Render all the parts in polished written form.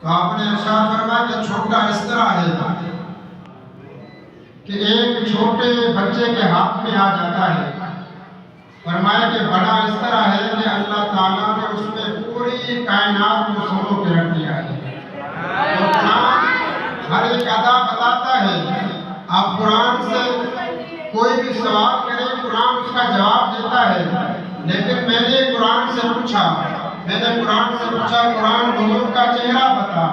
تو آپ نے ارشاد فرمایا کہ چھوٹا اس طرح ہے کہ ایک چھوٹے بچے کے ہاتھ میں آ جاتا ہے، فرمایا کہ بڑا اس طرح ہے کہ اللہ تعالیٰ نے اس میں پوری کائنات کو سنو کے رکھ دیا ہے۔ تو قرآن ہر ایک ادا بتاتا ہے۔ آپ قرآن سے کوئی بھی سوال کریں، قرآن اس کا جواب دیتا ہے۔ لیکن میں نے قرآن سے پوچھا قرآن حضور کا چہرہ بتا،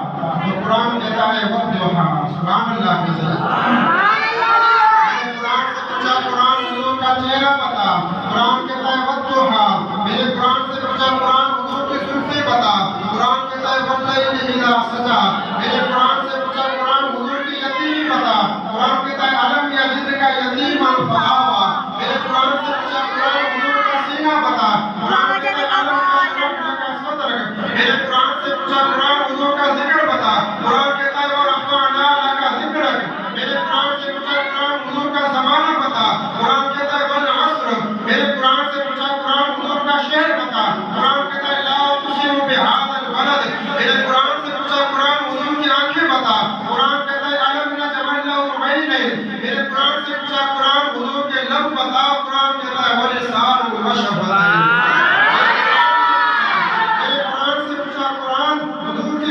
تو قرآن کہتا ہے وَالضُّحَىٰ، سبحان اللہ کی ذات۔ میں نے قرآن سے پوچھا قرآن حضور کا چہرہ بتا، قرآن کہتا ہے وَالضُّحَىٰ۔ میں نے قرآن سے پوچھا قرآن حضور کی زلفیں بتا، قرآن کہتا ہے وَاللَّيْلِ إِذَا سَجَىٰ۔ میں نے قرآن سے پوچھا قرآن حضور کی یتیمی بتا، قرآن کہتا ہے أَلَمْ يَجِدْكَ يَتِيمًا فَآوَىٰ۔ میں نے قرآن سے پوچھا قرآن حضور کا سینہ بتا، قرآن کہتا ہے أَلَمْ نَشْرَحْ لَكَ صَدْرَكَ۔ میں نے قرآن سے پوچھا قرآن حضور کا ذکر بتا، قرآن کہتا ہے وَرَفَعْنَا لَكَ ذِكْرَكَ۔ میں نے قرآن سے پوچھا قرآن حضور کا زمانہ بتا، قرآن کہتا ہے وَالْعَصْرِ۔ میں نے قرآن سے پوچھا قرآن حضور کا شہر بتا، قرآن کہتا ہے لَا تُقْسِمُ بِهَٰذَا الْبَلَدِ۔ میں نے قرآن سے پوچھا قرآن حضور کی آنکھیں بتا، قرآن کہتا ہے أَلَمْ نَجْعَل لَّهُ عَيْنَيْنِ۔ میں نے قرآن سے پوچھا قرآن حضور کے لب بتا، قرآن کہتا ہے وَلِسَانًا وَشَفَتَيْنِ۔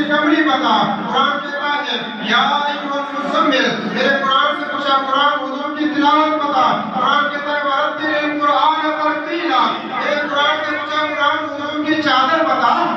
کمری بتا، قرآن کہتا ہے یا ایھا المزمل۔ میرے قرآن سے پوچھا قرآن حضور کی تلاوت بتا، قرآن کہتا ہے ورتل القرآن ترتیلا۔ میرے قرآن سے پوچھا قرآن حضور کی چادر بتا،